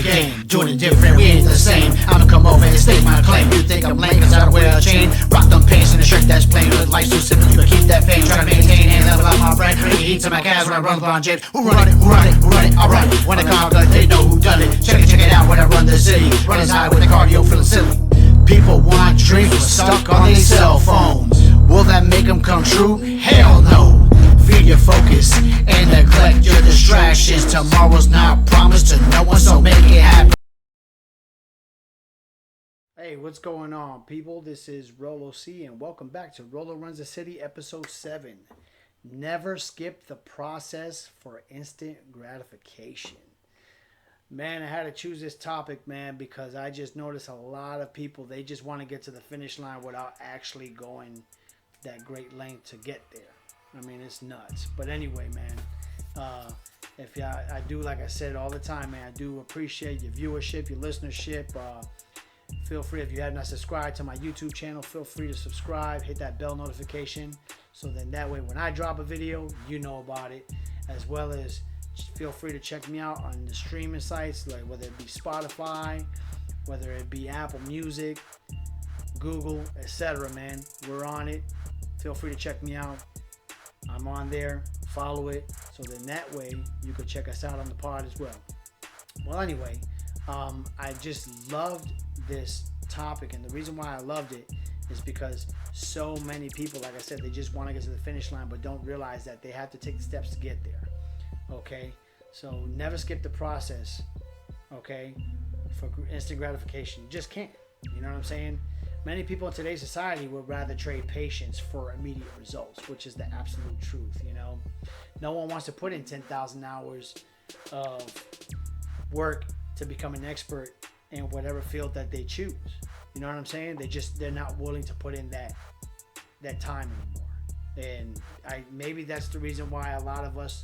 game, doing it different, we ain't the same. I'ma come over and state my claim. You think I'm lame cause I don't wear a chain? Rock them pants and a shirt that's plain. With life's too simple, you can keep that fame. Try to maintain and level out my brain. Bring heat to my calves when I run LeBron James. Who run it? Who run it? Who run it? I run it. When I conquer, they know who done it. Check it out when I run the city. Running high with the cardio, feeling silly. People want dreams, but stuck on their cell phones. Will that make them come true? Hell no. Feed your focus and neglect your distractions. Tomorrow's not promised to no one, so make it happen. Hey, what's going on, people? This is Rolo C, and welcome back to Rolo Runs the City, episode 7. Never skip the process for instant gratification. Man, I had to choose this topic, man, because I just noticed a lot of people, they just want to get to the finish line without actually going that great length to get there. I mean, it's nuts. But anyway, man, if I do, like I said all the time, man, I do appreciate your viewership, your listenership. Feel free, if you have not subscribed to my YouTube channel, feel free to subscribe, hit that bell notification, so then that way when I drop a video, you know about it, as well as feel free to check me out on the streaming sites, like whether it be Spotify, whether it be Apple Music, Google, etc. Man, we're on it. Feel free to check me out. I'm on there. Follow it, so then that way you could check us out on the pod as well. Well, anyway, I just loved this topic, and the reason why I loved it is because so many people, like I said, they just want to get to the finish line but don't realize that they have to take the steps to get there. Okay, so never skip the process, okay, for instant gratification. You just can't. You know what I'm saying? Many people in today's society would rather trade patience for immediate results, which is the absolute truth. You know, no one wants to put in 10,000 hours of work to become an expert in whatever field that they choose. You know what I'm saying? They're not willing to put in that time anymore. And maybe that's the reason why a lot of us,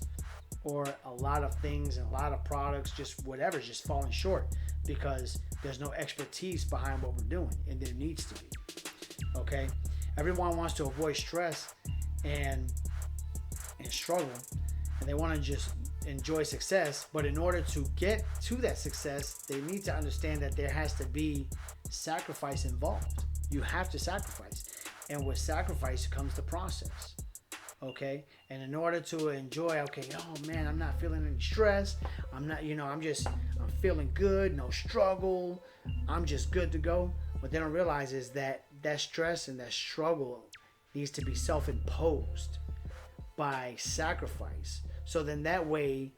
or a lot of things and a lot of products, just whatever's just falling short, because there's no expertise behind what we're doing, and there needs to be. Okay, everyone wants to avoid stress and struggle, and they want to just enjoy success. But in order to get to that success, they need to understand that there has to be sacrifice involved. You have to sacrifice, and with sacrifice comes the process. Okay, and in order to enjoy, okay, oh man, I'm not feeling any stress, I'm not, I'm feeling good, no struggle, I'm just good to go. What they don't realize is that stress and that struggle needs to be self-imposed by sacrifice. So then that way,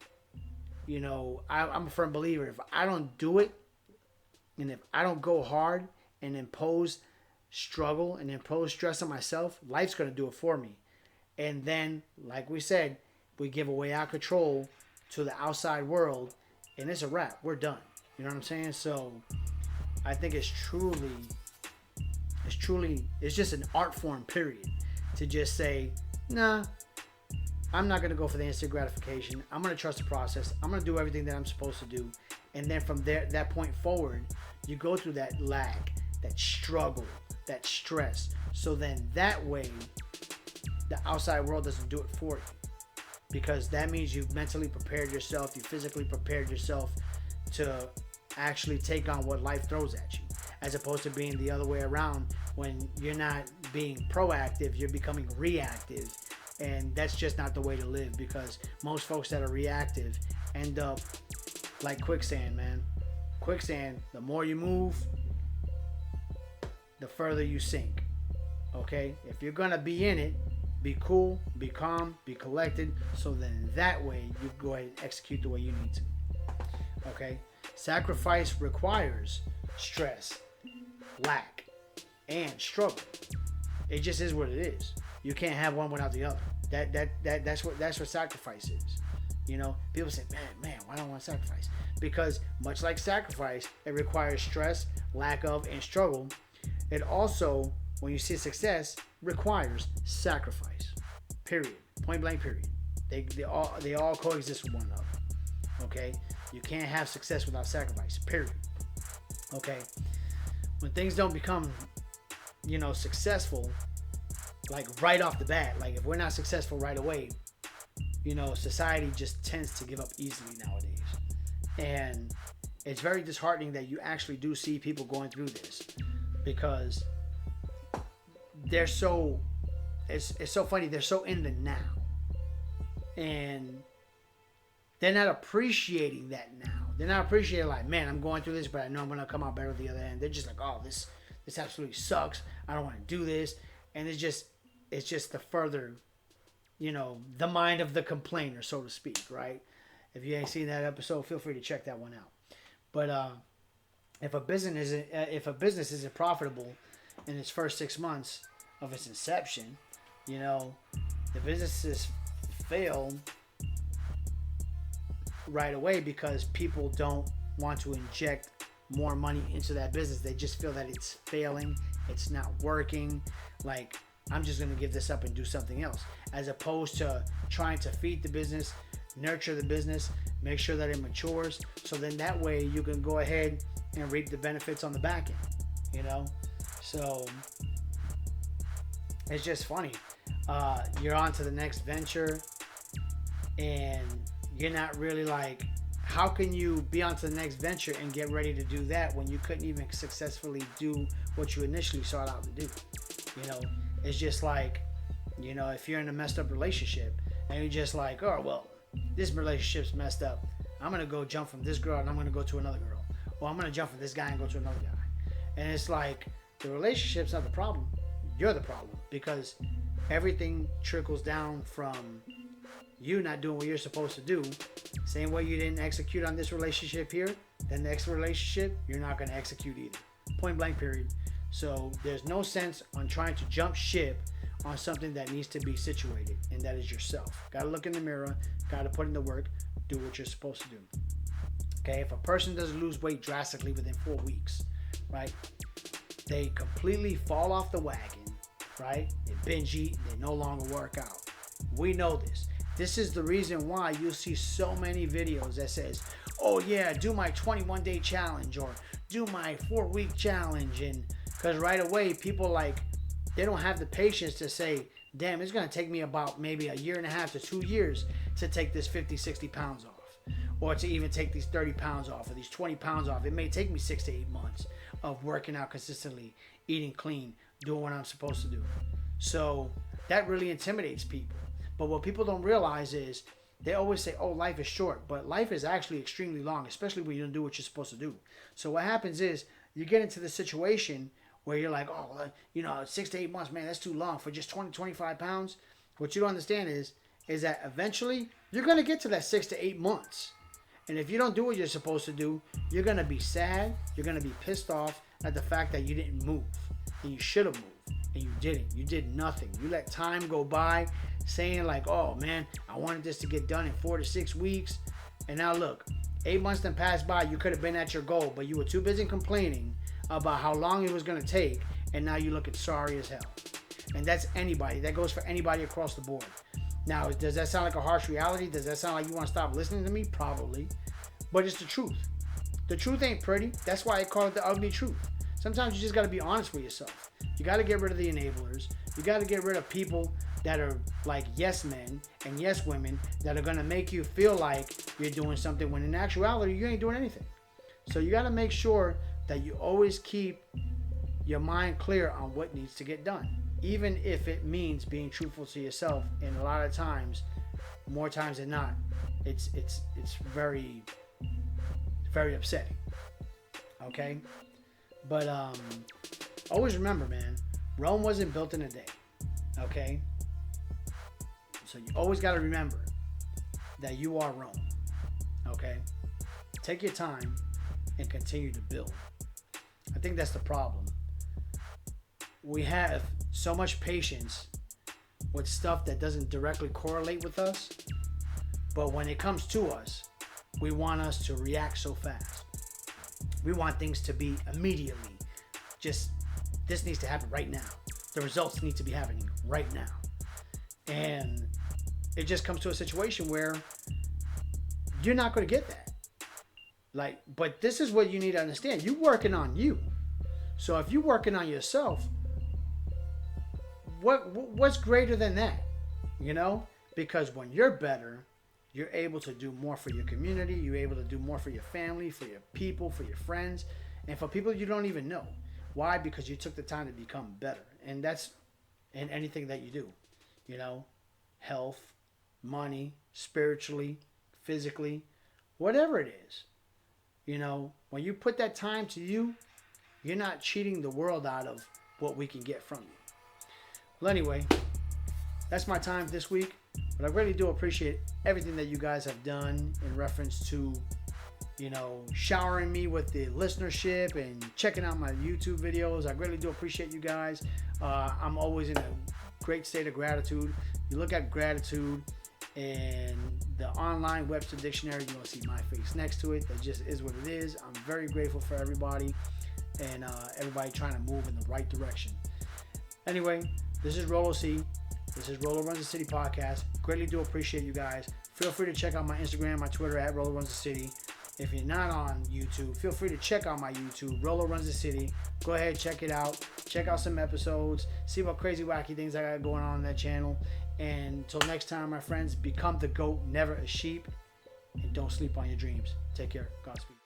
I'm a firm believer, if I don't do it, and if I don't go hard and impose struggle and impose stress on myself, life's going to do it for me. And then, like we said, we give away our control to the outside world, and it's a wrap. We're done. You know what I'm saying? So I think it's just an art form, period, to just say, nah, I'm not going to go for the instant gratification. I'm going to trust the process. I'm going to do everything that I'm supposed to do. And then from that point forward, you go through that lag, that struggle, that stress. So then that way, the outside world doesn't do it for you, because that means you've mentally prepared yourself, you physically prepared yourself to actually take on what life throws at you, as opposed to being the other way around. When you're not being proactive, you're becoming reactive, and that's just not the way to live, because most folks that are reactive end up like quicksand, man. Quicksand, the more you move, the further you sink. Okay, if you're gonna be in it, be cool, be calm, be collected, so then that way you go ahead and execute the way you need to. Okay? Sacrifice requires stress, lack, and struggle. It just is what it is. You can't have one without the other. That's what sacrifice is. People say, man, why don't I want to sacrifice? Because much like sacrifice, it requires stress, lack of, and struggle. It also, when you see success, requires sacrifice. Period. Point blank. Period. They all coexist with one another. Okay. You can't have success without sacrifice. Period. Okay. When things don't become, successful, like right off the bat, like if we're not successful right away, society just tends to give up easily nowadays. And it's very disheartening that you actually do see people going through this, because they're so, it's so funny, they're so in the now, and they're not appreciating that now. They're not appreciating, like, man, I'm going through this, but I know I'm going to come out better at the other end. They're just like, oh, this absolutely sucks. I don't want to do this. And it's just the further, the mind of the complainer, so to speak, right? If you ain't seen that episode, feel free to check that one out. But if a business isn't profitable in its first 6 months of its inception, the businesses fail right away because people don't want to inject more money into that business. They just feel that it's failing, it's not working, like, I'm just going to give this up and do something else, as opposed to trying to feed the business, nurture the business, make sure that it matures, so then that way you can go ahead and reap the benefits on the back end, So it's just funny. You're on to the next venture, and you're not really like, how can you be on to the next venture and get ready to do that when you couldn't even successfully do what you initially sought out to do? It's just like, if you're in a messed up relationship and you're just like, oh, well, this relationship's messed up, I'm going to go jump from this girl and I'm going to go to another girl. Or I'm going to jump from this guy and go to another guy. And it's like, the relationship's not the problem. You're the problem, because everything trickles down from you not doing what you're supposed to do. Same way you didn't execute on this relationship here, the next relationship, you're not going to execute either. Point blank, period. So there's no sense on trying to jump ship on something that needs to be situated, and that is yourself. Got to look in the mirror, got to put in the work, do what you're supposed to do. Okay, if a person doesn't lose weight drastically within 4 weeks, right, they completely fall off the wagon, right? They binge eat, they no longer work out. We know this. This is the reason why you'll see so many videos that says, oh yeah, do my 21-day challenge, or do my 4-week challenge. And because right away, people they don't have the patience to say, damn, it's going to take me about maybe 1.5 to 2 years to take this 50, 60 pounds off, or to even take these 30 pounds off, or these 20 pounds off. It may take me 6 to 8 months of working out consistently, eating clean, doing what I'm supposed to do. So that really intimidates people. But what people don't realize is, they always say, oh, life is short. But life is actually extremely long, especially when you don't do what you're supposed to do. So what happens is, you get into the situation where you're like, oh, 6 to 8 months, man, that's too long for just 20, 25 pounds. What you don't understand is that eventually you're going to get to that 6 to 8 months. And if you don't do what you're supposed to do, you're going to be sad. You're going to be pissed off at the fact that you didn't move. And you should have moved. And you didn't. You did nothing. You let time go by saying like, oh man, I wanted this to get done in 4 to 6 weeks. And now look, 8 months then passed by. You could have been at your goal, but you were too busy complaining about how long it was going to take. And now you're looking sorry as hell. And that's anybody. That goes for anybody across the board. Now, does that sound like a harsh reality? Does that sound like you want to stop listening to me? Probably. But it's the truth. The truth ain't pretty. That's why I call it the ugly truth. Sometimes you just got to be honest with yourself. You got to get rid of the enablers. You got to get rid of people that are like yes men and yes women that are going to make you feel like you're doing something when in actuality you ain't doing anything. So you got to make sure that you always keep your mind clear on what needs to get done, even if it means being truthful to yourself. And a lot of times, more times than not, it's very, very upsetting. Okay, but always remember, man, Rome wasn't built in a day. Okay, so you always got to remember that you are Rome. Okay, take your time and continue to build. I think that's the problem. We have so much patience with stuff that doesn't directly correlate with us, but when it comes to us, we want us to react so fast. We want things to be immediately. Just, this needs to happen right now. The results need to be happening right now. And it just comes to a situation where you're not going to get that. But this is what you need to understand. You're working on you. So if you're working on yourself, what's greater than that? Because when you're better, you're able to do more for your community. You're able to do more for your family, for your people, for your friends, and for people you don't even know. Why? Because you took the time to become better. And that's in anything that you do. You know, health, money, spiritually, physically, whatever it is. You know, when you put that time to you, you're not cheating the world out of what we can get from you. Well, anyway, that's my time this week. But I really do appreciate everything that you guys have done in reference to, you know, showering me with the listenership and checking out my YouTube videos. I really do appreciate you guys. I'm always in a great state of gratitude. You look at gratitude in the online Webster Dictionary, you're going to see my face next to it. That just is what it is. I'm very grateful for everybody and everybody trying to move in the right direction. Anyway, this is Rolo C. This is Rolo Runs the City podcast. Greatly do appreciate you guys. Feel free to check out my Instagram, my Twitter at Rolo Runs the City. If you're not on YouTube, feel free to check out my YouTube, Rolo Runs the City. Go ahead, check it out. Check out some episodes. See what crazy, wacky things I got going on that channel. And until next time, my friends, become the goat, never a sheep. And don't sleep on your dreams. Take care. Godspeed.